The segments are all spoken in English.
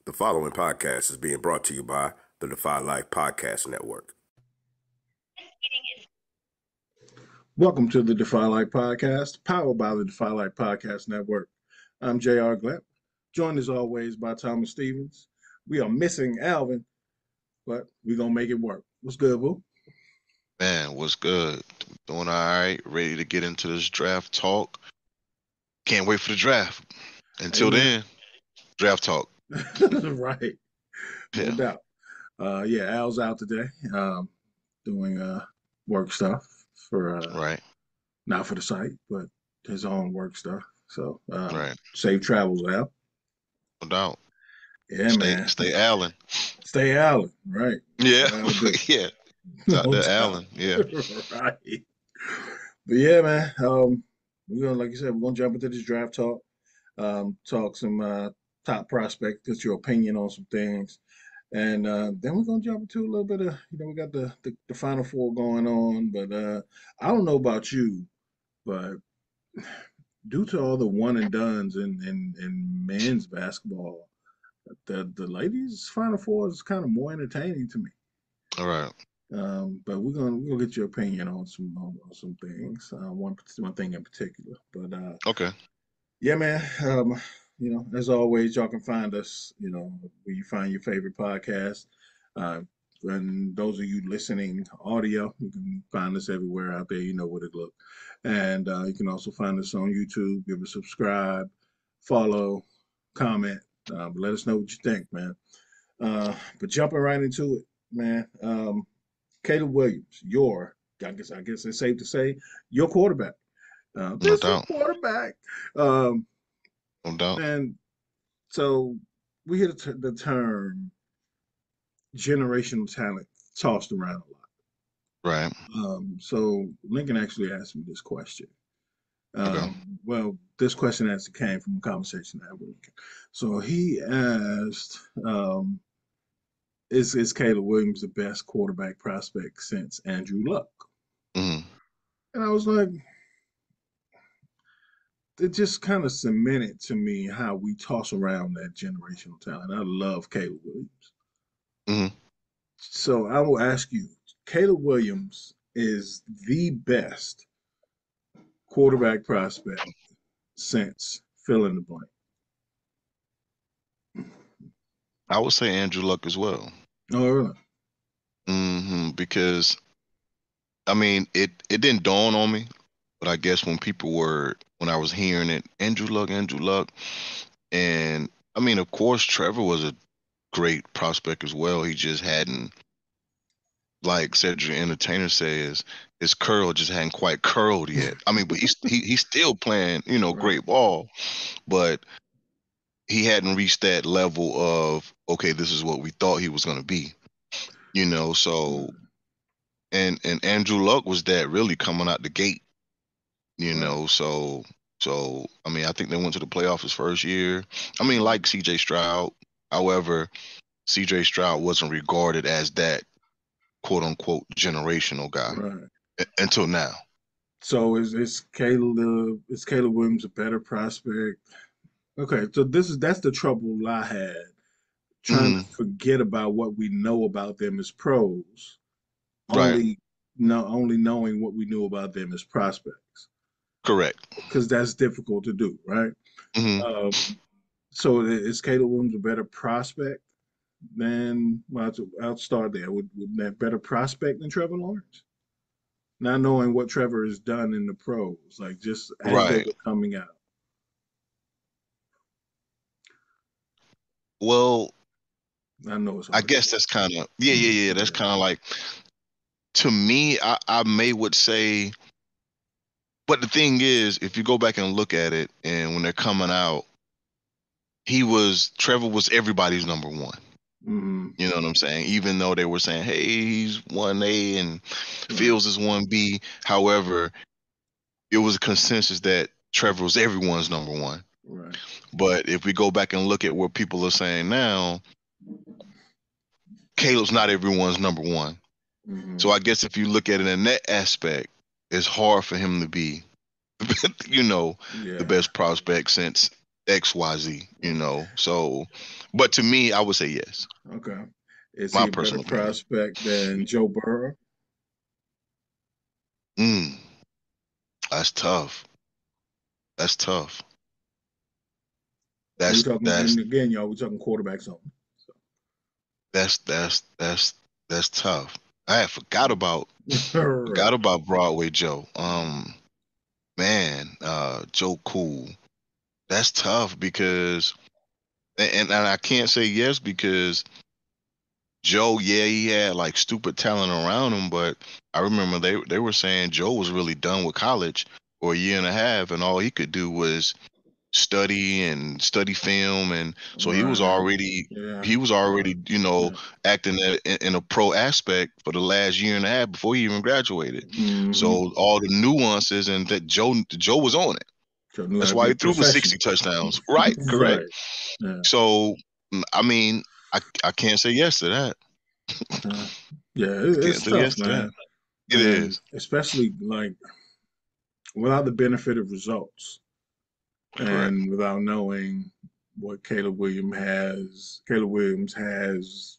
The following podcast is being brought to you by the Defy Life Podcast Network. Welcome to the Defy Life Podcast, powered by the Defy Life Podcast Network. I'm J.R. Glepp, joined as always by Thomas Stevens. We are missing Alvin, but we're going to make it work. What's good, boo? Man, what's good? Doing all right. Ready to get into this draft talk. Can't wait for the draft. Until then, draft talk. Right. No doubt. Al's out today doing work stuff for right. Not for the site, but his own work stuff. So right. Safe travels, Al. No doubt. Yeah, man. Stay Allen. Stay Allen, right. Yeah. Yeah. Out there, Allen. Yeah. Right. But yeah, man. We're gonna, like you said, we're gonna jump into this draft talk. Talk some top prospect, get your opinion on some things. And then we're gonna jump into a little bit of, we got the Final Four going on, but I don't know about you, but due to all the one and dones in men's basketball, the ladies' Final Four is kind of more entertaining to me. All right. But we're gonna get your opinion on some things. One thing in particular. But okay. Yeah, man. As always, y'all can find us, where you find your favorite podcast. And those of you listening audio, you can find us everywhere out there. You know where to look. And you can also find us on YouTube. Give us a subscribe, follow, comment. Let us know what you think, man. But jumping right into it, man. Caitlyn Williams, I guess it's safe to say, your quarterback. This is quarterback. No doubt. And so we hear the term generational talent tossed around a lot. Right. So Lincoln actually asked me this question. Okay. Well, this question actually came from a conversation I had with Lincoln. So he asked, is Caitlyn Williams the best quarterback prospect since Andrew Luck? Mm-hmm. And I was like, it just kind of cemented to me how we toss around that generational talent. I love Caitlyn Williams. Mm-hmm. So I will ask you, Caitlyn Williams is the best quarterback prospect since fill in the blank. I would say Andrew Luck as well. Oh, really? Mm-hmm. Because, I mean, it didn't dawn on me, but I guess when I was hearing it, Andrew Luck, and I mean, of course, Trevor was a great prospect as well. He just hadn't, like Cedric Entertainer says, his curl just hadn't quite curled yet. I mean, but he's still playing, great ball, but he hadn't reached that level of, okay, this is what we thought he was going to be, so, and Andrew Luck was that really coming out the gate, so, I mean, I think they went to the playoffs his first year. I mean, like C.J. Stroud. However, C.J. Stroud wasn't regarded as that quote unquote generational guy until now. So is Caitlyn Williams a better prospect? Okay, so that's the trouble I had trying to forget about what we know about them as pros, only knowing what we knew about them as prospects. Correct. Because that's difficult to do, right? Mm-hmm. So is Caitlyn Williams a better prospect than? Well, I'll start there. Would that better prospect than Trevor Lawrence? Not knowing what Trevor has done in the pros, like just as they were coming out. Well, I know it's. I guess that's kind of yeah. That's kind of like, to me, I would say. But the thing is, if you go back and look at it, and when they're coming out, Trevor was everybody's number one. Mm-hmm. You know what I'm saying? Even though they were saying, hey, he's 1A and Fields is 1B. However, it was a consensus that Trevor was everyone's number one. Right. But if we go back and look at what people are saying now, Caleb's not everyone's number one. Mm-hmm. So I guess if you look at it in that aspect, it's hard for him to be, the best prospect since XYZ, So, but to me, I would say yes. Okay. Is My he a better personal opinion. prospect than Joe Burrow? Mm, that's tough. That's tough. We That's talking, that's and again, y'all, we talking quarterbacks only. So. that's that's that's that's tough. I had Right. forgot about Broadway Joe. Man, Joe Cool. That's tough because, and I can't say yes because Joe, yeah, he had like stupid talent around him, but I remember they were saying Joe was really done with college for a year and a half, and all he could do was study film, and so he was Right. already Yeah. he was already Yeah. acting in a pro aspect for the last year and a half before he even graduated. Mm-hmm. So all the nuances and that Joe was on it. Joe knew how That's to be why a he threw for 60 professional. touchdowns. Right, correct. Right. Yeah. So I mean, I can't say yes to that. Uh, yeah, I can't it's say yes tough, to that. man. It And is. especially like without the benefit of results Correct. and without knowing what Caleb Williams has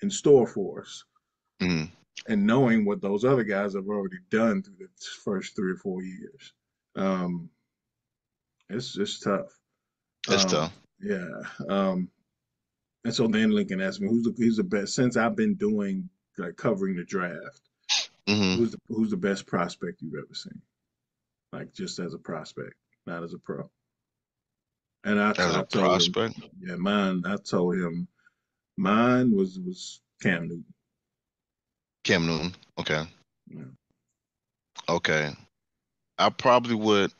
in store for us, Mm, and knowing what those other guys have already done through the first 3 or 4 years. Um, it's tough. it's Um, tough. yeah. And so then Lincoln asked me, who's the best since I've been doing like covering the draft. Hmm. Who's the best prospect you've ever seen? Like just as a prospect, not as a pro. And As I a told him, prospect, yeah, mine. I told him mine was Cam Newton. Cam Newton. Okay. Yeah, Okay. I probably would,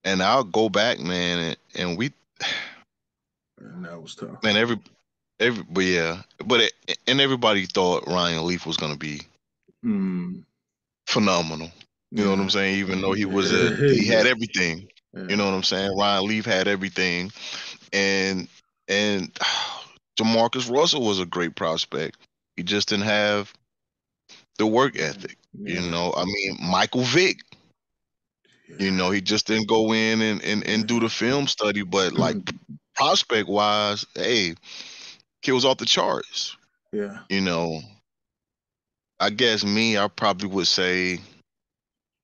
and I'll go back, man, and we, and that was tough. man, but yeah, and everybody thought Ryan Leaf was gonna be Mm, phenomenal. You know what I'm yeah, saying? Even though he had yeah, everything. You yeah, know what I'm saying? Ryan Leaf had everything, and and Jamarcus Russell was a great prospect. He just didn't have the work ethic. yeah, I mean, Michael Vick. yeah, He just didn't go in and do yeah, the film study, but like prospect wise, hey, kid was off the charts. yeah. You know, I guess I probably would say,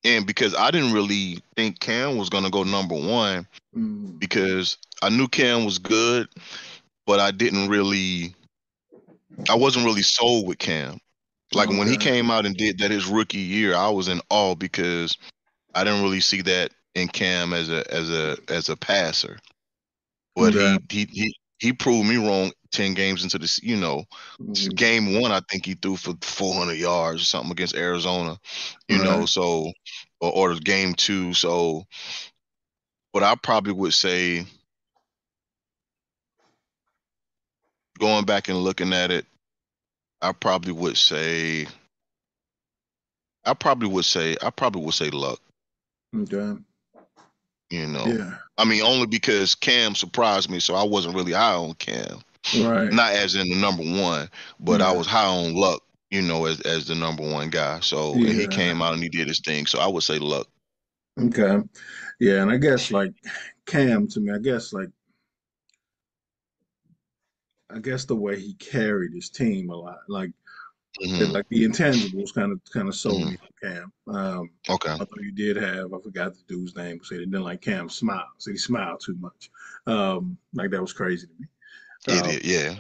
and because I didn't really think Cam was gonna go number one Mm, because I knew Cam was good, but I wasn't really sold with Cam. Like when he okay, came out and did that his rookie year, I was in awe because I didn't really see that in Cam as a passer. But okay. he proved me wrong 10 games into this, Mm-hmm. game one, I think he threw for 400 yards or something against Arizona, Right. so or the game two. So, but I probably would say going back and looking at it, I probably would say I probably would say Luck, Okay. you know. Yeah. I mean, only because Cam surprised me, so I wasn't really high on Cam. Right. Not as in the number one, but I Yeah. was high on Luck, as the number one guy. So, and he Yeah. came out and he did his thing. So I would say Luck. Okay. Yeah, and I guess like Cam to me, I guess the way he carried his team a lot, Hmm. like the intangibles kind of sold Hmm. me on Cam. Okay. Although you did have, I forgot the dude's name, said he didn't like Cam smile, said he smiled too much. Like that was crazy to me. It is, yeah.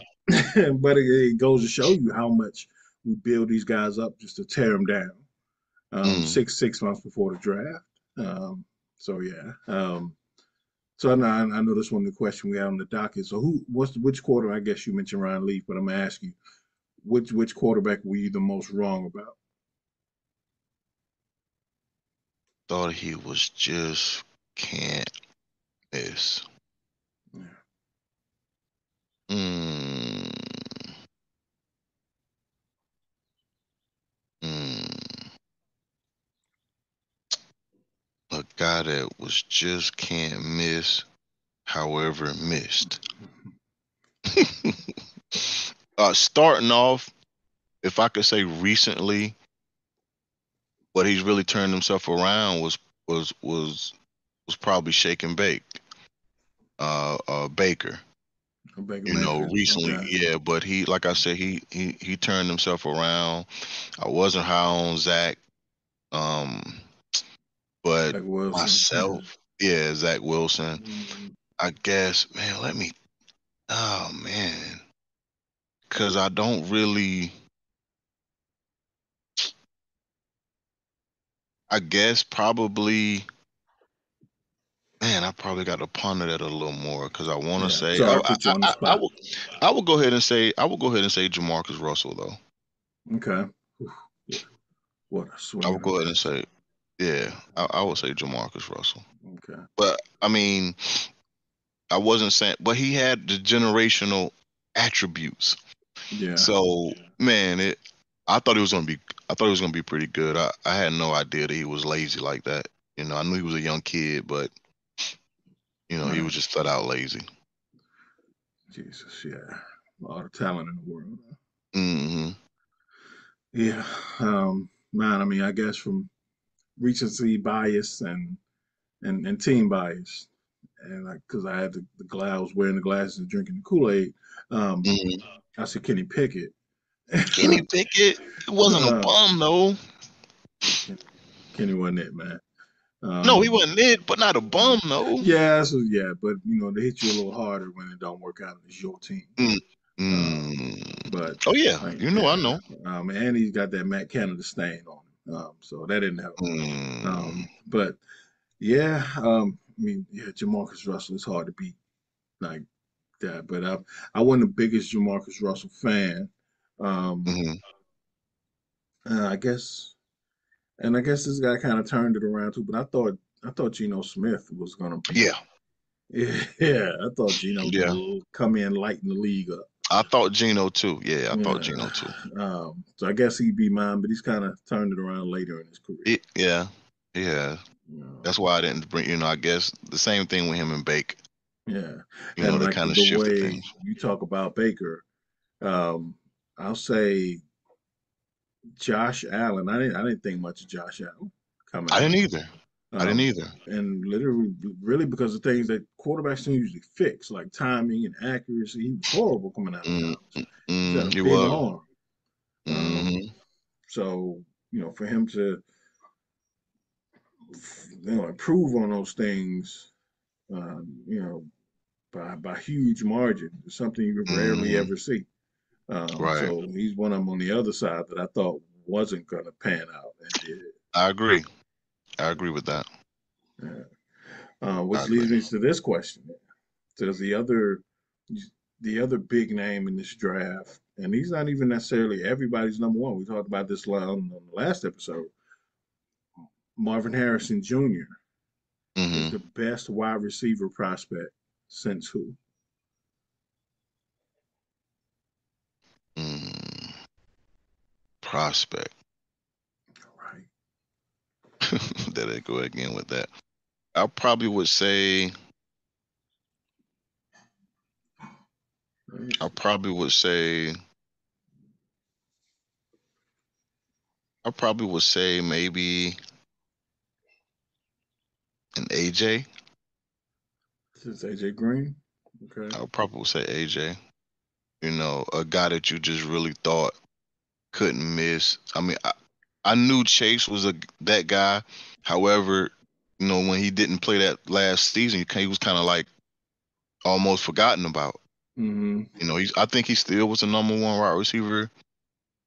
But it goes to show you how much we build these guys up just to tear them down. Mm. 6 months before the draft. So yeah. So I know this one the question we had on the docket. So which quarter? I guess you mentioned Ryan Leaf, but I'm gonna ask you which quarterback were you the most wrong about? Thought he was just can't miss. Yeah. Mm. Mm. A guy that was just can't miss, however missed. Starting off, if I could say recently, what he's really turned himself around was was probably shake and bake. Baker. Baker You know, Mayfield. recently, Okay. yeah, but he, like I said, he turned himself around. I wasn't high on Zach, um, but Zach Wilson. Yeah. myself, yeah, Zach Wilson. Mhm. I guess, man, oh man, because I don't really, I guess probably, man, I probably got to ponder that a little more because I want to Yeah. say, Sorry, I put you on the spot. I will go ahead and say, Jamarcus Russell though. Okay. Yeah. What a I will swing and a go ahead and miss. say, yeah, I would say Jamarcus Russell. Okay. But I mean, I wasn't saying, but he had the generational attributes. Yeah. So man, I thought he was gonna be, pretty good. I had no idea that he was lazy like that. You know, I knew he was a young kid, but you know, he Right. was just flat out lazy. Jesus. Yeah. All the talent in the world. Hmm. Yeah. Man, I mean, I guess from recency bias and team bias, and like because I had I was wearing the glasses and drinking the Kool-Aid. Um, Hmm. I said Kenny Pickett. Kenny Pickett, it wasn't a uh, bum though. Kenny wasn't it, man. No, he Um, wasn't it, but not a bum though. yeah, so yeah, but they hit you a little harder when it don't work out. And it's your team. Mm. Um, Mm. but Oh yeah, like, you know, I know. and he's got that Matt Canada stain on him, so that didn't help. Mm. But yeah, I mean, yeah, Jamarcus Russell is hard to beat like that. But I wasn't the biggest Jamarcus Russell fan. Um, Hmm. I guess, and I guess this guy kind of turned it around too. But I thought Geno Smith was gonna be. Yeah, Yeah, I thought Geno yeah. gonna come in, lighten the league up. I thought Geno too. Yeah, I thought Yeah. Geno too. So I guess he'd be mine, but he's kind of turned it around later in his career. Yeah, yeah. Um, That's why I didn't bring. You know, I guess the same thing with him and Bake. yeah, You know, and they like kind of the shifted way things. you talk about Baker, um, I'll say Josh Allen. I didn't think much of Josh Allen coming I out. didn't either. I didn't Um, either. and literally, really because of things that quarterbacks don't usually fix, like timing and accuracy. He was horrible coming out of Mm, college. mm, He's got a he big was. arm. Um, Hmm. so for him to improve on those things, you know, by huge margin, is something you rarely Hmm. ever see. Right. So he's one of them on the other side that I thought wasn't going to pan out and did. I agree. I agree with that. Yeah. I Which leads agree. me to this question: Does the other big name in this draft, and he's not even necessarily everybody's number one. We talked about this on the last episode. Marvin Harrison Jr. is Hmm. the best wide receiver prospect since who? Mm, prospect. Right. There they go again with that. I probably would say. Let me I see. probably would say. I probably would say maybe an AJ. This is AJ Green. Okay. I would probably say AJ. You know, a guy that you just really thought couldn't miss. I mean, I knew Chase was that guy. However, you know, when he didn't play that last season, he was kind of like almost forgotten about. Mm-hmm. You know, I think he still was the number one wide receiver Yeah.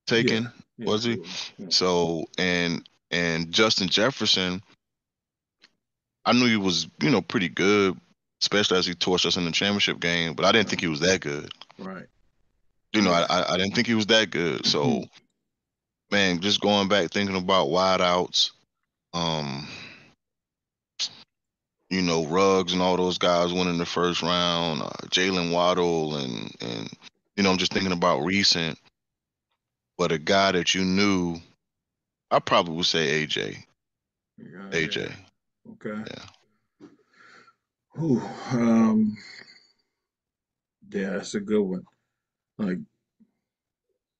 taken, Yeah. was He he? was. Yeah. So and Justin Jefferson, I knew he was, you know, pretty good, especially as he torched us in the championship game. But I didn't think Right. he was that good. Right. You know, Yeah. I didn't think he was that good. So man, just going back thinking about wideouts, um, you know, Ruggs and all those guys went in the first round, Jalen Waddle and you know, I'm just thinking about recent, but a guy that you knew, I probably would say AJ. Yeah. AJ. Yeah. Okay. Yeah. Whew. Yeah, that's a good one. Like,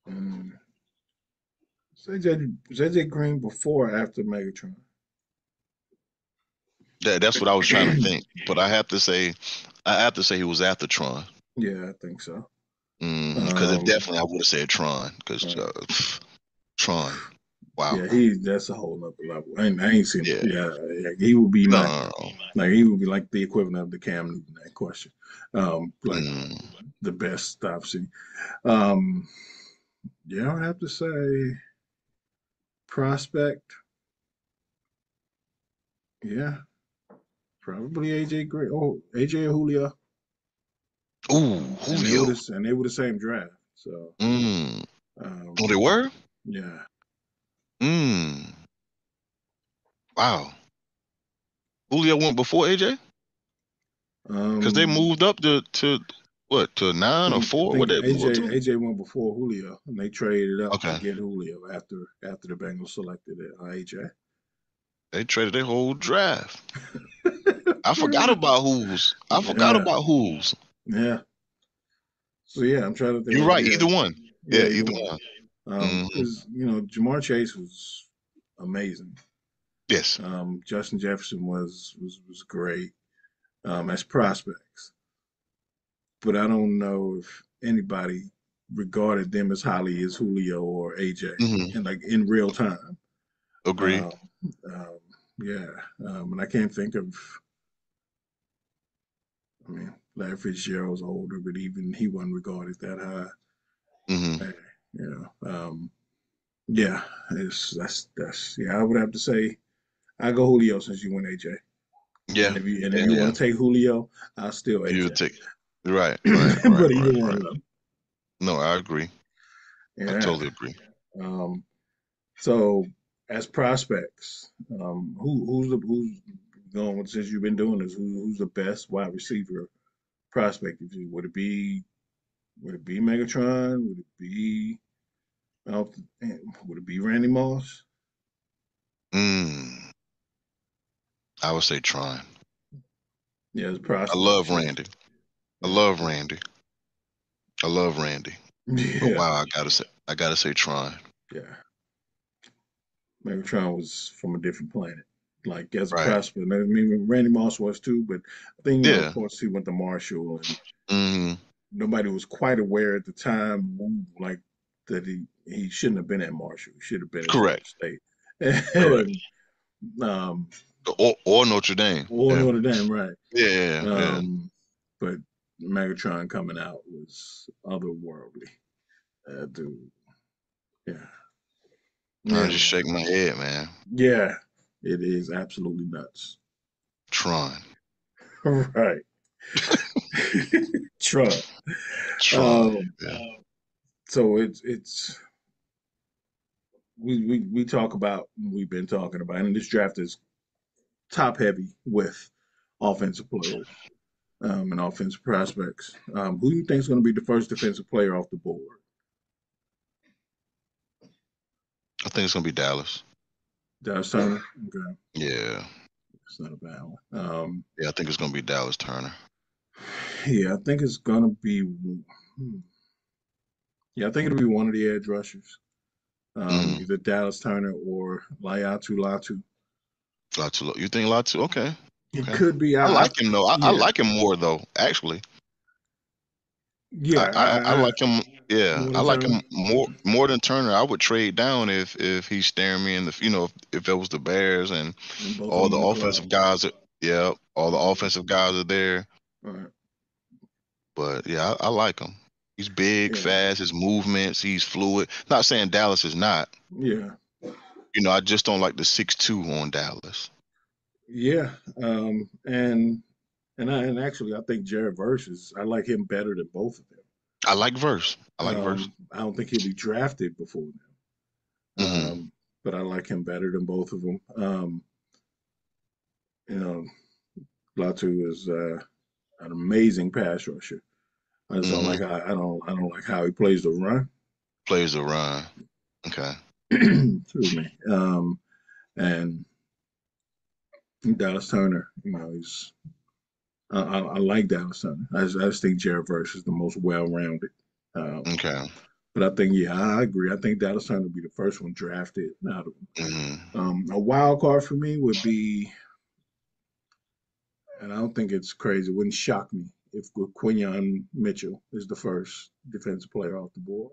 um, was AJ Green before or after Megatron? That's what I was trying to think. But I have to say he was after Tron. Yeah, I think so. Because if definitely I would have said Tron. Because Tron, wow. Yeah, that's a whole other level. I ain't seen. Yeah. Yeah, he would be No. like he would be like the equivalent of the Cam Newton in that question. Like the best I've seen. Yeah, I have to say prospect. Yeah, probably AJ Gray. Oh, AJ or Julio. Ooh, Julio. And they were the same draft. So. Oh, they were? Yeah. Wow. Julio went before AJ? Because they moved up to what, to 9 or 4? I What think they moved to? AJ went before Julio, and they traded up to Okay. get Julio after the Bengals selected AJ. They traded their whole draft. I forgot about who's. Yeah. So yeah, I'm trying to think. You're Like, right. Either one. Yeah, either one. one. Because Jamar Chase was amazing. Yes. Justin Jefferson was great as prospects, but I don't know if anybody regarded them as highly as Julio or AJ, and like in real time. Agreed. Yeah, and I can't think of. I mean, Larry Fitzgerald's older, but even he wasn't regarded that high. Yeah, that's yeah. I would have to say I go Julio since you went AJ. Yeah. And if you want to take Julio, I'll still AJ. You take right. But either one of them. No, I agree. Yeah. I totally agree. So as prospects, who's going, since you've been doing this? Who's the best wide receiver prospect? Would it be Megatron? Would it be Randy Moss? I would say Tron. Yeah, as prospect. I love Randy. I love Randy. Yeah. But wow, I gotta say Tron. Yeah. Megatron was from a different planet. Like as a Right. prospect. I mean, Randy Moss was too, but I think of course he went to Marshall, and nobody was quite aware at the time, like that he shouldn't have been at Marshall. He should have been at Florida State. Correct. Or Notre Dame. Or Notre Dame, right? Yeah. But Megatron coming out was otherworldly. Dude. Yeah. I'm just shaking my head, man. Yeah, it is absolutely nuts. Tron. Right. Tron. So it's we talk about, we've been talking about, and this draft is top heavy with offensive players and offensive prospects. Who do you think is going to be the first defensive player off the board? I think it's gonna be Dallas. Dallas Turner. Okay. Yeah. It's not a bad one. Yeah, I think it's gonna be Dallas Turner. Yeah, I think it's gonna be. Yeah, I think it'll be one of the edge rushers. Either Dallas Turner or Laiatu Latu. Latu. You think Latu? Okay. It could be. I like him though. I like him more though, actually. Yeah, I like him. Yeah, I like him more than Turner. I would trade down if he's staring me in the, if it was the Bears and all the offensive guys. All the offensive guys are there. Right. But yeah, I like him. He's big, fast. His movements. He's fluid. Not saying Dallas is not. Yeah. I just don't like the 6'2" on Dallas. Yeah. And actually, I think Jared Verse I like him better than both of them. I like Verse. I don't think he'll be drafted before them. But I like him better than both of them. Latu is an amazing pass rusher. I just don't like I don't like how he plays the run. Okay. Excuse me. And Dallas Turner, he's I like Dallas Turner. I just think Jared Verse is the most well-rounded. Okay. But I think, I agree. I think Dallas Turner will be the first one drafted out of them. A wild card for me would be and I don't think it's crazy. It wouldn't shock me if Quinyon Mitchell is the first defensive player off the board.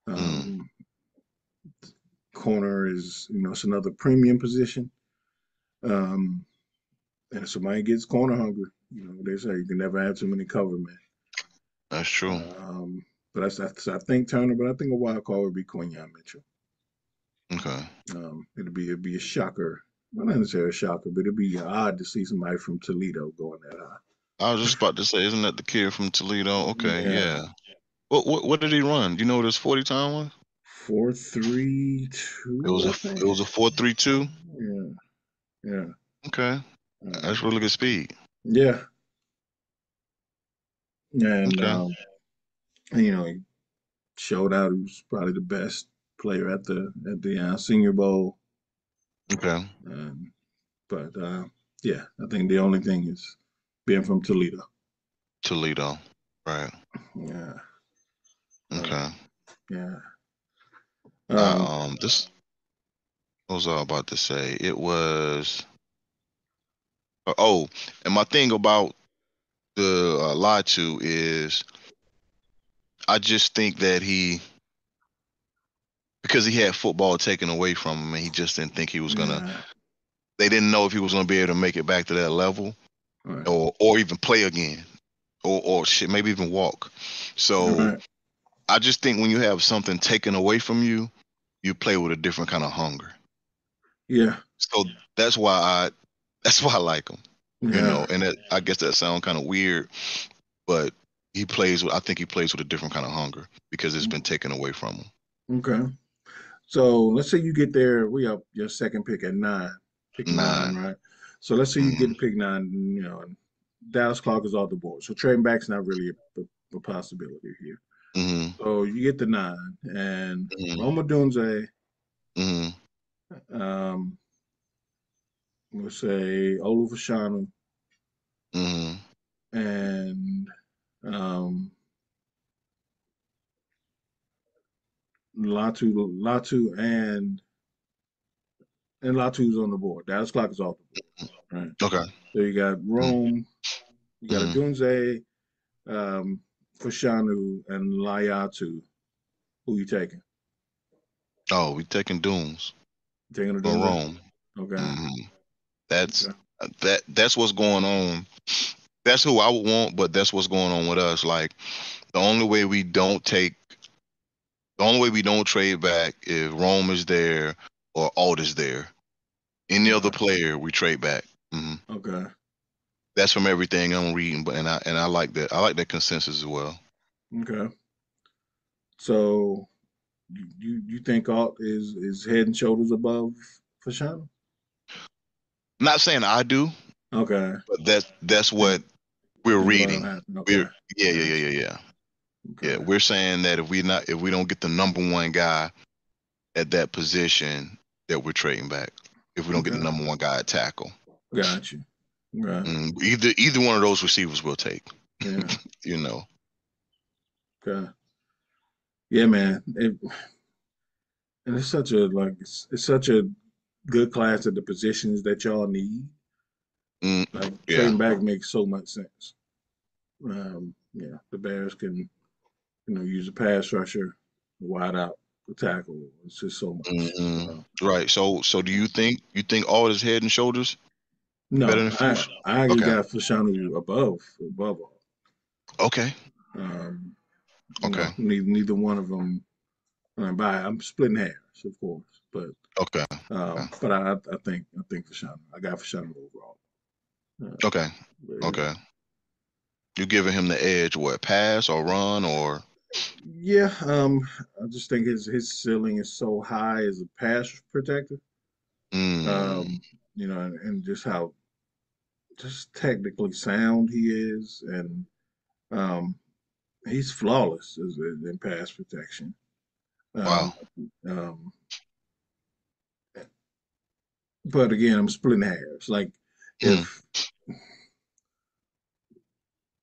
Mm, Um, Corner is, it's another premium position. Um, and if somebody gets corner hungry, they say you can never have too many cover men. that's true. But I think Turner, but I think a wild card would be Quinyon Mitchell. Okay. It'd be a shocker. Well, not necessarily a shocker, but it'd be odd to see somebody from Toledo going that high. I was just about to say, isn't that the kid from Toledo? Okay, Yeah, yeah. What did he run? Do you know what his 40 time was? 4.32, I think. It was a 4.32. Yeah, yeah. Okay, that's really good speed. Yeah, and Okay. he showed out. He was probably the best player at the Senior Bowl. Okay. But yeah, I think the only thing is being from Toledo. Toledo. Right. Yeah. Okay. Yeah. This what was I about to say? It was and my thing about the lie to is I just think that because he had football taken away from him and he just didn't think he was gonna. Yeah. They didn't know if he was gonna be able to make it back to that level, Right. or even play again, or shit, maybe even walk. So Right. I just think when you have something taken away from you, you play with a different kind of hunger. Yeah. So that's why I like him. Yeah. And I guess that sounds kind of weird, but I think he plays with a different kind of hunger because it's been taken away from him. Okay. So let's say you get there. We up your second pick at 9, pick 9, 9. right? So let's say you get Mm-hmm. to pick 9. And Dallas Clark is off the board. So trading back's not really a possibility here. Mm-hmm. So you get the 9, and Mm-hmm. Roma Dunze, Mm-hmm. um, we'll say Olufashanu, Mm-hmm. and um, Latu, and Latu's on the board. Dallas Clark is off the board, right? Okay. So you got Rome, you got a Mm-hmm. Dunze, Fashanu, and Layatu. Who you taking? Oh, we taking Dooms Taking a or Dunze? Rome. Okay. Mm-hmm. That's Okay. that's what's going on. That's who I would want, but that's what's going on with us. Like the only way we don't trade back if Rome is there or Alt is there. Any other Right. player we trade back. Mm-hmm. Okay. That's from everything I'm reading, but I like that. I like that consensus as well. Okay. So you think Alt is head and shoulders above Fashanu? Not saying I do, Okay. but that's Think what we're think what'll reading. happen. Okay. We're yeah yeah yeah Gotcha. yeah yeah yeah. Okay. We're saying that if we don't get the number one guy at that position, that we're trading back. If we don't get the Okay. number one guy at tackle, Gotcha. Right. either one of those receivers we'll take. Yeah. you know. Okay. Yeah, man. And it's such a it's such a good class at the positions that y'all need. Mm, Like yeah. trading back makes so much sense. Yeah, the Bears can use a pass rusher, wide out, the tackle. It's just so much. Right. So do you think all his head and shoulders better No, than Fish? I actually Okay. got Fashanu above all. Okay. Um, Okay. neither one of them. I'm splitting hairs, of course, but Okay. but I think Fashanu. I got Fashanu overall. Okay. Yeah. Okay. You giving him the edge, what, pass or run or Yeah, I just think his ceiling is so high as a pass protector. mm, Um, and just how just technically sound he is, and um, he's flawless in pass protection. wow. Um, um, but again, I'm splitting hairs. Like Mm, if,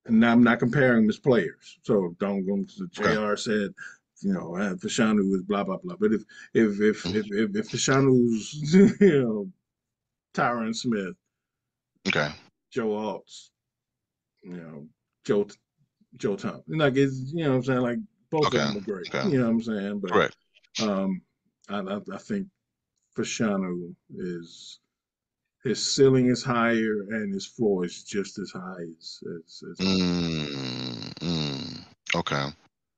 and I'm not comparing him as players, so don't go. okay. Jr. said, Fashanu is blah blah blah. But Mm, if Fashanu's Tyron Smith, okay. Joe Alt's, you know, Joe Joe Thomas. Like it's you know what I'm saying, like both of Okay. them are great. Okay. You know what I'm saying? But Correct. I think Fashanu is his ceiling is higher and his floor is just as high as Okay.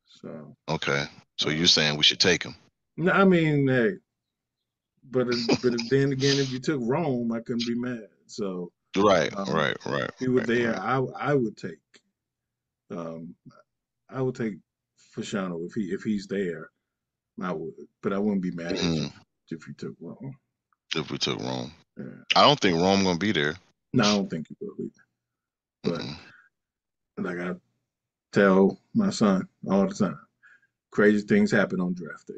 so. Okay. So you're Um, saying we should take him? no, I mean, hey, but then again, if you took Rome, I couldn't be mad. So Right. um, Right. Right. if he were Right. there, Right. I would take um, I would take Fashanu if he's there. I would, but I wouldn't be mad at you Mhm. if you took Rome. If we took Rome, Yeah. I don't think Rome gonna be there. No, I don't think you will either. But Mm-mm. like I tell my son all the time, crazy things happen on draft day,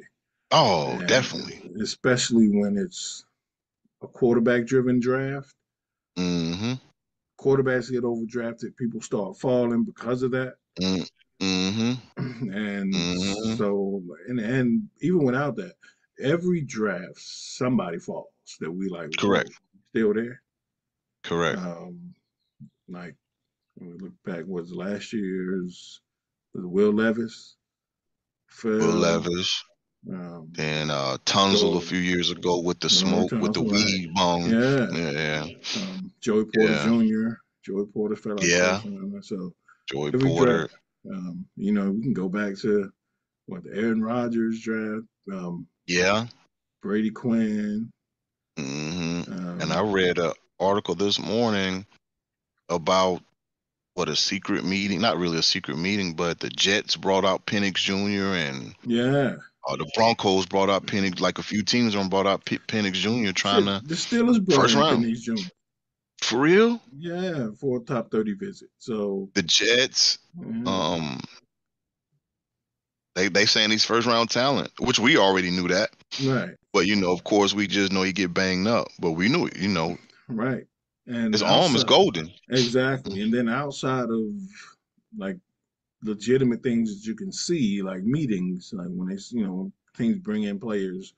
Oh, and definitely. especially when it's a quarterback-driven draft. Mm-hmm. Quarterbacks get overdrafted. People start falling because of that. Mm, mm-hmm. And Mm-hmm. so, and even without that, every draft somebody falls that we like. Whoa, Correct. still there. Correct. Um, like when we look back, was last year's was Will Levis Will fell. Levis. Um, Then Tunzel a Joe few years ago with the Norman smoke, with the Thompson, right? weed bong. Yeah. Yeah. Joey Porter Yeah. Jr. Joey Porter fell out the Yeah. first round. So Joey every Porter. draft, we can go back to what the Aaron Rodgers draft, Yeah. Brady Quinn. Mm-hmm. And I Um, read a article this morning about what a secret meeting, not really a secret meeting, but the Jets brought out Penix Jr. and yeah, the Broncos brought out Penix. Like a few teams on brought out Penix Jr. trying shit. to The Steelers brought first in round. Penix Jr. For real? Yeah, for a top 30 visit. So The Jets, yeah, um, they saying he's first round talent, which we already knew that. right, But of course, we just know he get banged up. But we knew it. right, and His arm is outside golden. exactly, and then outside of like legitimate things that you can see, like meetings, like when they teams bring in players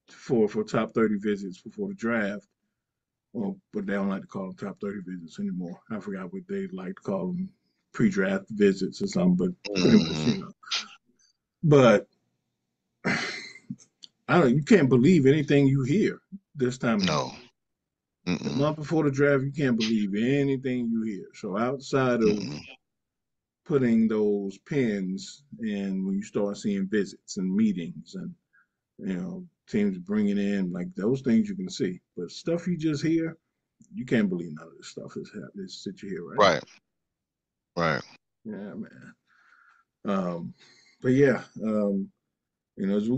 for top 30 visits before the draft. Well, but they don't like to call them top 30 visits anymore. I forgot what they like to call them, pre-draft visits or something. But pretty much, Hmm. But I don't. You can't believe anything you hear this time of year. No. The Mm-mm. month before the draft, you can't believe anything you hear. So outside of Mm-mm. putting those pins in, when you start seeing visits and meetings and teams bringing in like those things, you can see. But stuff you just hear, you can't believe none of this stuff is happening. This that you hear right Right. Right. now. Yeah, man. But yeah, as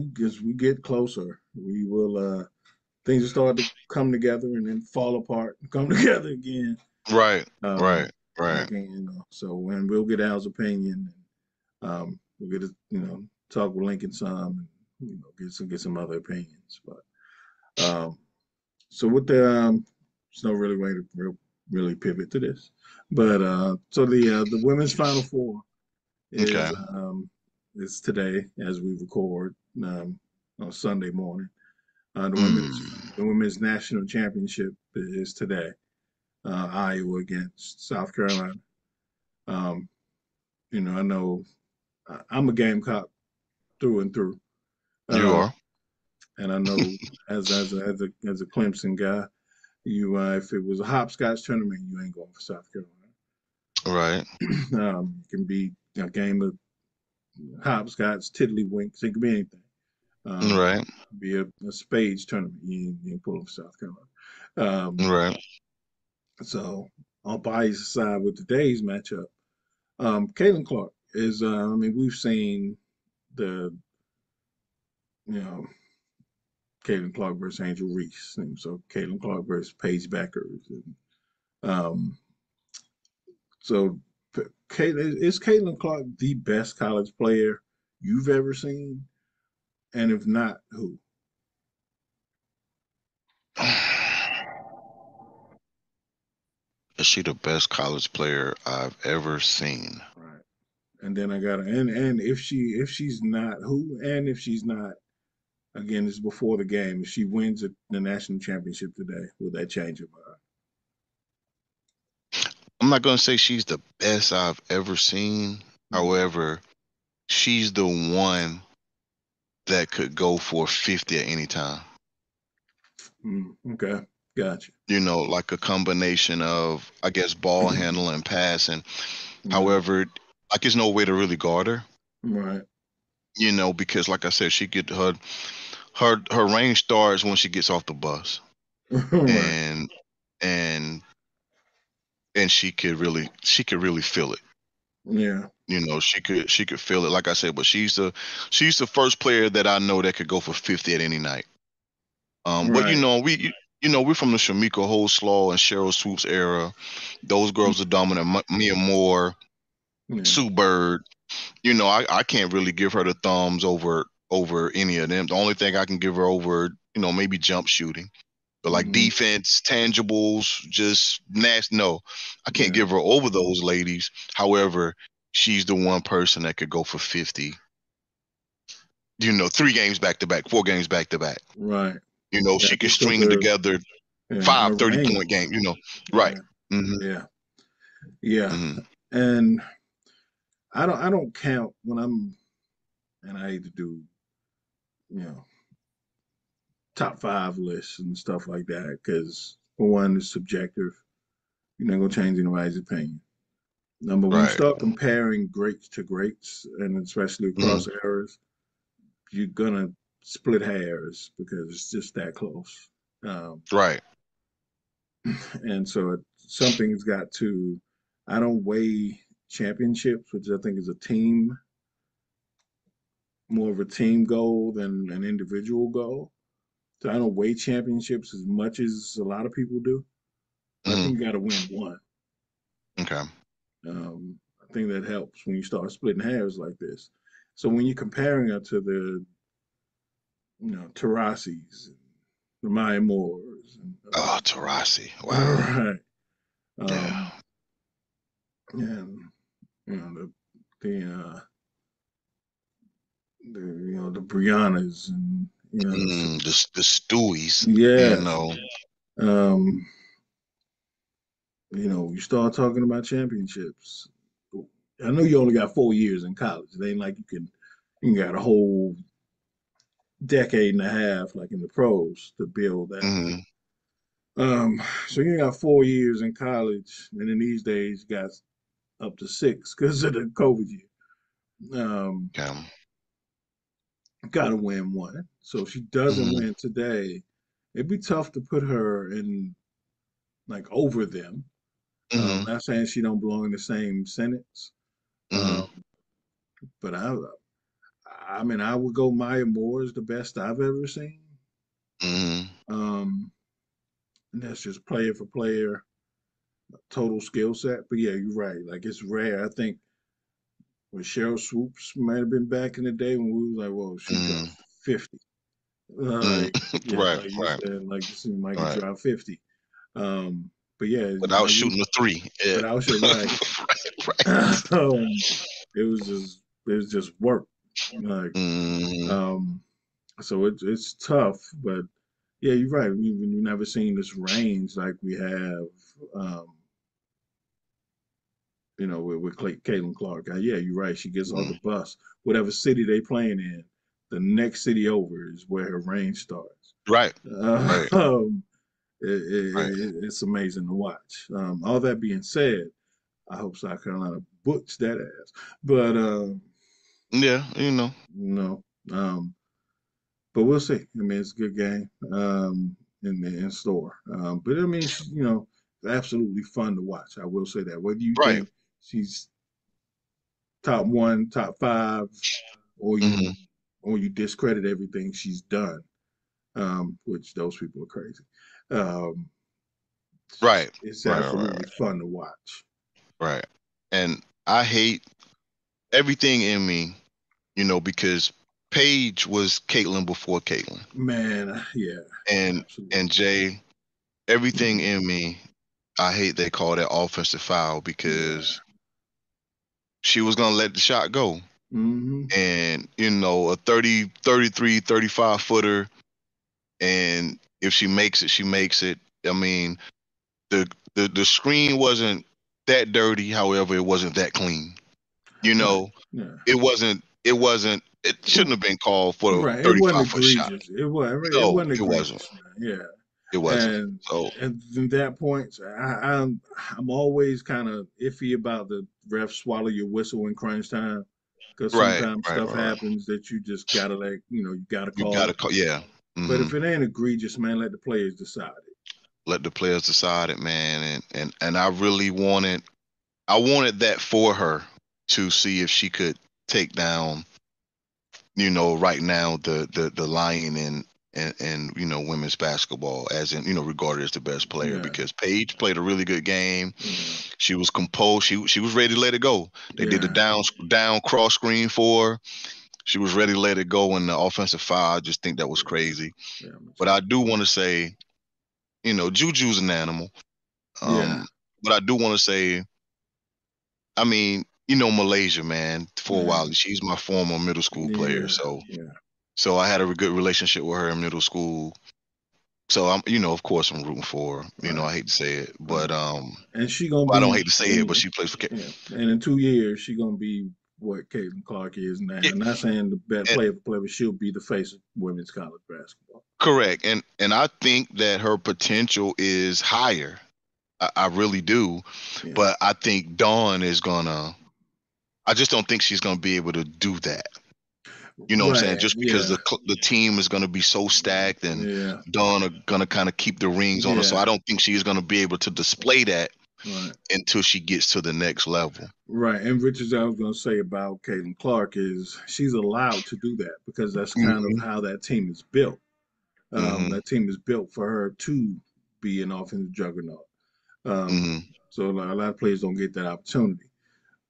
we get closer, we will things will start to come together and then fall apart and come together again. Right. Um, Right. Right. again, so when we'll get Al's opinion, we'll get to talk with Lincoln some, and get some other opinions. But so with there's no really way to really pivot to this. But so the women's Final Four Okay. is today as we record on Sunday morning. The women's Mm. the women's national championship is today. Iowa against South Carolina. Um, I know I'm a Gamecock through and through, You uh, are. and I know as a Clemson guy, if it was a hopscotch tournament, you ain't going for South Carolina. Right. It can be a game of hopscotch, tiddlywinks. It could be anything. Right. Be a spades tournament. You ain't pulling for South Carolina. Right. So on biased side with today's matchup, Caitlyn Clark is. We've seen the you know Caitlyn Clark versus Angel Reese, and so Caitlyn Clark versus Paige Beckers, and so is Caitlyn Clark the best college player you've ever seen? And if not, who? Is she the best college player I've ever seen? Right. And then I got and if she's not, who? And if she's not, again, it's before the game. If she wins the national championship today, will that change her mind? I'm not gonna say she's the best I've ever seen. However, she's the one that could go for 50 at any time. Okay, gotcha. Like a combination of, I guess, ball handling and passing. However, like there's no way to really guard her. Right. Because like I said, she get her range starts when she gets off the bus. Right. And and and she could really feel it. Yeah. She could feel it. Like I said, but she's the first player that I know that could go for 50 at any night. But Right. we're from the Shamika Holslaw and Cheryl Swoops era. Those girls are dominant. Mia Moore, Yeah. Sue Bird. I can't really give her the thumbs over any of them. The only thing I can give her over, maybe jump shooting. But like defense, tangibles, just nasty. No, I can't give her over those ladies. However, she's the one person that could go for 50. 3 games back to back, 4 games back to back. Right. She could string together 5 30-point games. Right. Yeah. And I don't count when and I hate to do, top 5 lists and stuff like that because for one, it's subjective. You're not gonna change anybody's opinion. When you start comparing greats to greats, and especially across eras, you're gonna split hairs because it's just that close. Right. And so something's got to. I don't weigh championships, which I think is more of a team goal than an individual goal. So I don't weigh championships as much as a lot of people do. I think you got to win one. Okay. I think that helps when you start splitting hairs like this. So when you're comparing her to the, Tarasis, the Maya Moores. Tarasi. Wow. Right. Yeah. And the Briannas and the Stewies. Yeah. You start talking about championships. I know you only got 4 years in college. It ain't like you got a whole decade and a half like in the pros to build that. So you got 4 years in college, and in these days you got up to 6 because of the COVID year. Got to win one. So if she doesn't win today, it'd be tough to put her in like over them. Not saying she don't belong in the same sentence, but I would go Maya Moore is the best I've ever seen. And that's just player for player, total skill set. But yeah, you're right. Like it's rare. I think when Cheryl Swoops might have been back in the day when we was like, well, she dropped 50. Like like you said, like it seemed like it dropped 50. But yeah, without shooting a 3. Yeah. Without shooting, right. It was just work. Like so it's tough, but yeah, you're right. We've never seen this range like we have with Caitlyn Clark. Yeah, you're right. She gets off the bus. Whatever city they playing in, the next city over is where her range starts. Right. It's amazing to watch. All that being said, I hope South Carolina books that ass. But yeah, but we'll see. I mean, it's a good game in store. But I mean, it's absolutely fun to watch. I will say that. Whether you think she's top 1, top 5, or you discredit everything she's done, which those people are crazy. It's absolutely fun to watch. Right. And I hate everything in me, because Paige was Caitlyn before Caitlyn. Man, yeah. And absolutely. And Jay, everything in me, I hate they call that offensive foul because she was going to let the shot go. And, a 30, 33, 35 footer. And if she makes it, she makes it. I mean, the screen wasn't that dirty. However, it wasn't that clean. You Right. know, Yeah. it shouldn't have been called for a Right. It wasn't 35-foot shot. egregious. It No, wasn't it wasn't. egregious, man. Yeah. It wasn't. And So from that point, I'm always kind of iffy about the ref swallow your whistle in crunch time, because right, sometimes right, stuff right, right. happens that you just gotta you gotta You call gotta it. call, yeah. But Hmm. if it ain't egregious, man, let the players decide it. Let the players decide it, man. And I really I wanted that for her to see if she could take down, right now the lion and women's basketball, as in, regarded as the best player, Yeah, because Paige played a really good game. yeah, She was composed. She was ready to let it go. They did the yeah, down cross screen for her. She was ready to let it go in the offensive foul. I just think that was yeah, crazy. yeah, But I do want to say, Juju's an animal. yeah, But I do want to say, I mean, Malaysia, man, for a yeah, while. She's my former middle school player. yeah, So I had a good relationship with her in middle school. So of course I'm rooting for her. right, I hate to say it, but right. And she gonna I don't be hate to say it, but she plays for yeah, and in 2 years she gonna be what Caitlyn Clark is now. yeah, I'm not saying the best and, player for player, but she'll be the face of women's college basketball. correct. And I think that her potential is higher. I really do. Yeah, But I think Dawn is gonna. I just don't think she's gonna be able to do that. You know what I'm saying? right. Just because Yeah, the team is going to be so stacked, and yeah, Dawn are going to kind of keep the rings on her. So yeah. I don't think she's going to be able to display that Right. until she gets to the next level. Right. And Richards, I was going to say about Caitlin Clark is she's allowed to do that because that's kind of Hmm. how that team is built. Hmm. That team is built for her to be an offensive juggernaut. Um, Hmm. so a lot of players don't get that opportunity.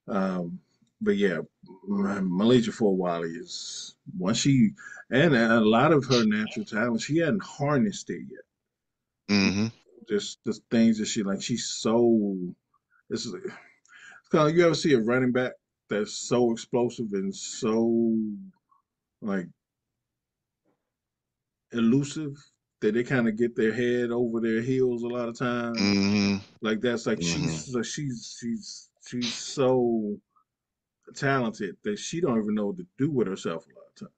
Um, but yeah, Malaysia for a while is once she and a lot of her natural talent, she hadn't harnessed it yet. Hmm. Just the things that she's so. It's kind of, you ever see a running back that's so explosive and so like elusive that they kind of get their head over their heels a lot of times. Hmm. Like that's like Hmm. she's so talented that she don't even know what to do with herself a lot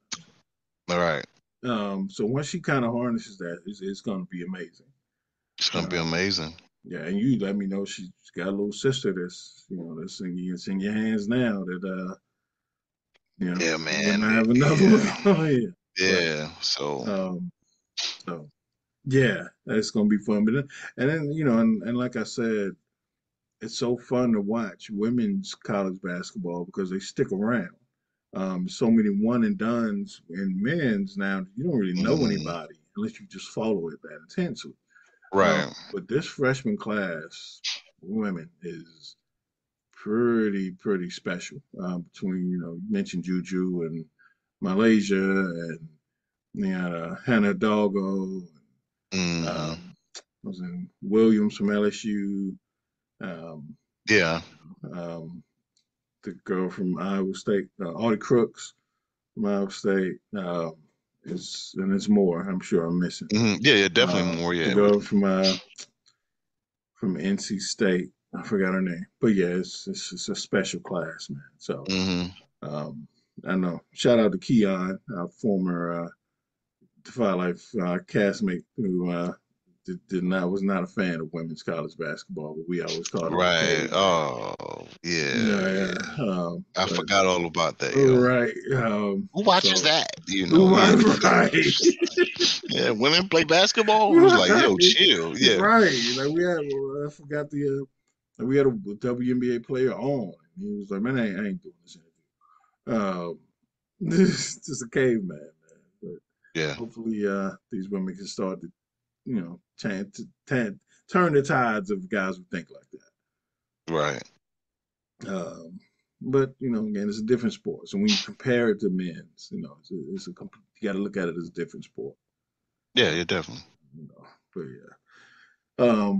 All right. of times. So once she kind of harnesses that, it's going to be amazing. It's going to be Um, amazing. yeah, and you let me know she's got a little sister that's that's it's in your hands now. That Yeah, you're man. gonna have another one Yeah. on here. But Yeah. So, um, so yeah, that's gonna be fun. But then and like I said, it's so fun to watch women's college basketball because they stick around. So many one and dones in men's now. You don't really know mhm. anybody unless you just follow it that intensely. Right. But this freshman class, women, is pretty special. Between you mentioned Juju and Malaysia and Hannah Doggo, Hmm. um, was in Williams from LSU, um, Yeah. um, the girl from Iowa State, Audie Crooks from Iowa State. And there's more. I'm sure I'm missing. Hmm. Yeah. Yeah. Definitely more. The Yeah. girl from NC State. I forgot her name, but yeah, it's a special class, man. So Hmm. um, I know. Shout out to Keon, our former Defy Life castmate, who did not was not a fan of women's college basketball, but we always called him the Right. caveman. Oh, yeah. Yeah, Yeah. yeah. I But forgot all about that, yo. right. Who watches So that? Yeah. right, Yeah, women play basketball. It was like, yo, right, chill. Yeah. right. Like we had, I forgot we had a WNBA player on. And he was like, man, I ain't doing this interview. This just a caveman, man. But Yeah. hopefully, these women can start to, turn the tides of guys who think like Right. that. But again, it's a different sport. So when you compare it to men's, you got to look at it as a different sport. Yeah, yeah, definitely. You know, but yeah,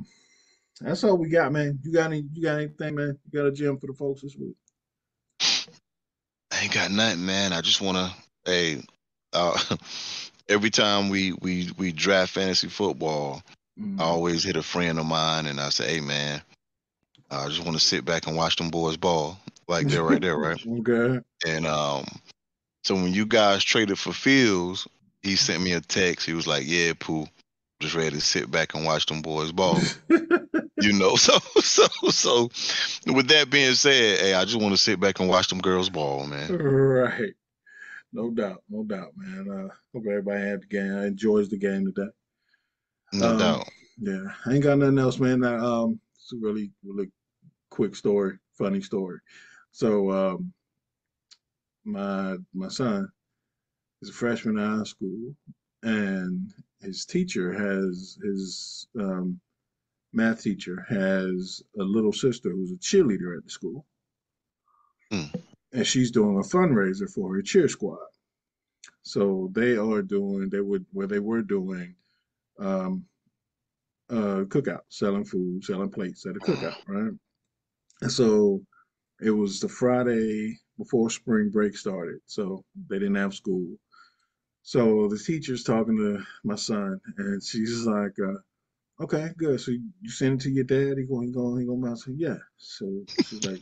that's all we got, man. You got anything, man? You got a gem for the folks this week? I ain't got nothing, man. I just wanna, hey, uh, every time we draft fantasy football, I Mm, always hit a friend of mine and I say, hey man, I just want to sit back and watch them boys ball like they're right there, right? Okay. And so when you guys traded for Fields, he sent me a text. He was like, "Yeah, Pooh, just ready to sit back and watch them boys ball." So with that being said, hey, I just want to sit back and watch them girls ball, man. Right. No doubt, man. Hope everybody had the game, enjoys the game today. No doubt. Yeah, I ain't got nothing else, man. It's a really, really quick story, funny story. So, my son is a freshman in high school, and his teacher has his math teacher has a little sister who's a cheerleader at the school, Mm. and she's doing a fundraiser for her cheer squad. So they were doing um, cookout, selling food, selling plates at a cookout, right? And so it was the Friday before spring break started, so they didn't have school. So the teacher's talking to my son, and she's like, "Okay, good. So you send it to your dad? He going to say, yeah." So she's like,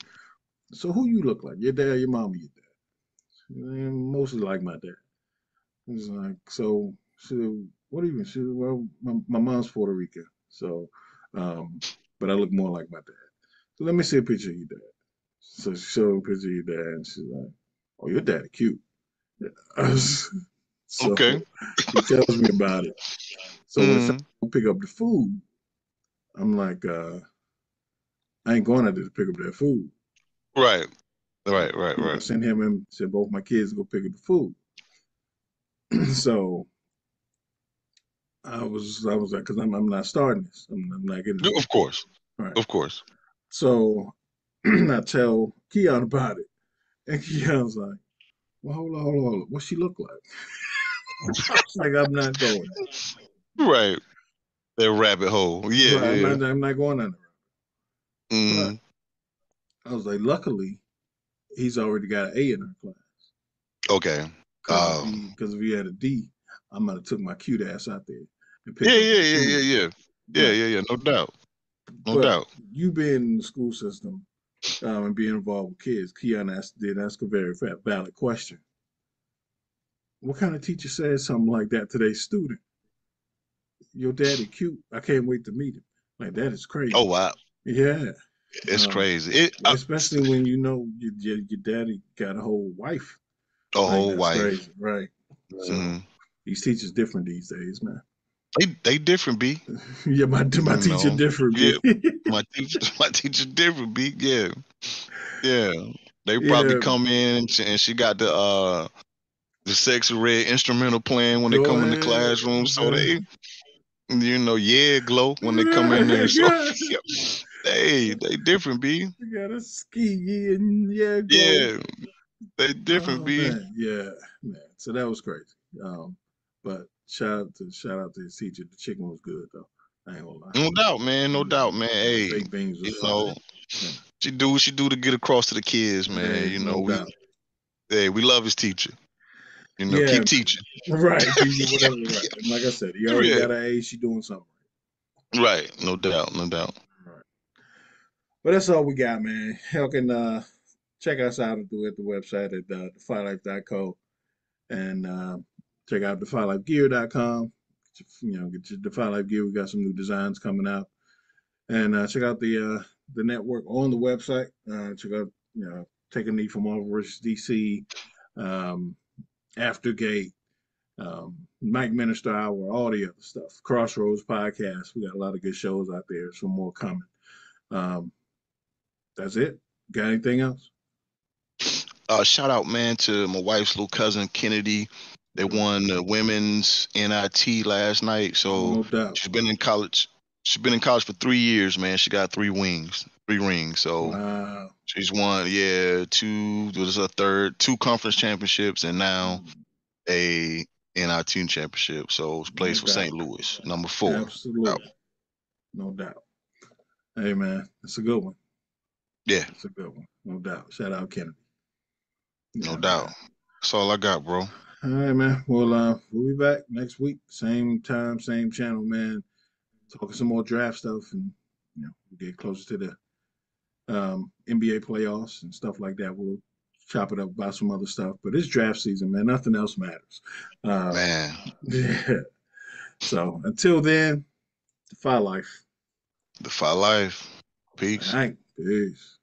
"So who you look like? Your dad, your mom, or your dad?" Mostly like my dad. He's like, so what do you mean? She said, well, my mom's Puerto Rican, so, um, but I look more like my dad. So let me see a picture of your dad. So she showed a picture of your dad, and she's like, "Oh, your dad cute." So Okay. he tells me about it. So when it's time Mm. to pick up the food, I'm like, I ain't going out there to pick up that food. Right. Right. I sent him and said both my kids to go pick up the food. So I was like, because I'm not starting this. I'm not getting Of involved. course. All right. Of course. So I tell Keon about it, and Keon's like, "Well, hold on. What she look like?" I was like, "I'm not going there. Right. That rabbit hole. Yeah, Right? yeah. I'm not going there." But Mm. I was like, luckily, he's already got an A in her class. Okay. Because if he had a D, I might have took my cute ass out there and Yeah, picked up that food. Right. No doubt. No But doubt. you being in the school system and being involved with kids, Keon did ask a very valid question. What kind of teacher says something like that to their student? Your daddy cute. I can't wait to meet him. Like, that is Oh crazy. wow. Yeah. It's Um, crazy. especially when you know your daddy got a whole wife. A Like, whole that's wife. crazy. Right. So Mhm. these teachers different these days, man. They different, B. Yeah, my You teacher know. different, Yeah. B. My teacher different, B. Yeah. Yeah. They probably Yeah, come in and she got the sexy red instrumental playing when they go come in the ahead. classroom. So they glow when they come in there. So God, yeah, they different, B. you got a ski and yeah, glow. Yeah, they different, Oh B. man, yeah, man. So that was crazy. But shout out to his teacher. The chicken was good though. I ain't gonna lie. No doubt, man. No doubt, man. The Hey, baked beans was you fire. know, Yeah. she do what she do to get across to the kids, man. Hey, no doubt. We love his teacher. Yeah, Keep teaching. right. Teacher, whatever. Right. And like I said, he already Yeah, got an A. She doing something right. No doubt, no doubt. right. Right. But that's all we got, man. Y'all can check us out at the website at defylife.co and check out defylifegear.com. Get your Defy Life gear. We got some new designs coming out, and check out the network on the website. Check out Take a Knee for Marvel versus DC, um, Aftergate, Mike Minister Hour, all the other stuff. Crossroads podcast. We got a lot of good shows out there. Some more coming. Um, that's it. Got anything else? Shout out, man, to my wife's little cousin Kennedy. They won the women's NIT last night. So No doubt. she's been in college. She's been in college for 3 years, man. She got three rings. So Wow. she's won, yeah, two. This is her third, two conference championships, and now a NIT championship. So she No plays for doubt. St. Louis, number 4. Out. Absolutely. No doubt. Hey, man, it's a good one. Yeah, It's a good one. No doubt. Shout out Kennedy. no Yeah, doubt. man. That's all I got, bro. All right, man. Well, we'll be back next week. Same time, same channel, man. Talking some more draft stuff and we'll get closer to NBA playoffs and stuff like that. We'll chop it up about some other stuff. But it's draft season, man. Nothing else matters. Man, Yeah. So until then, Defy Life. Defy Life. Peace. All right. Peace.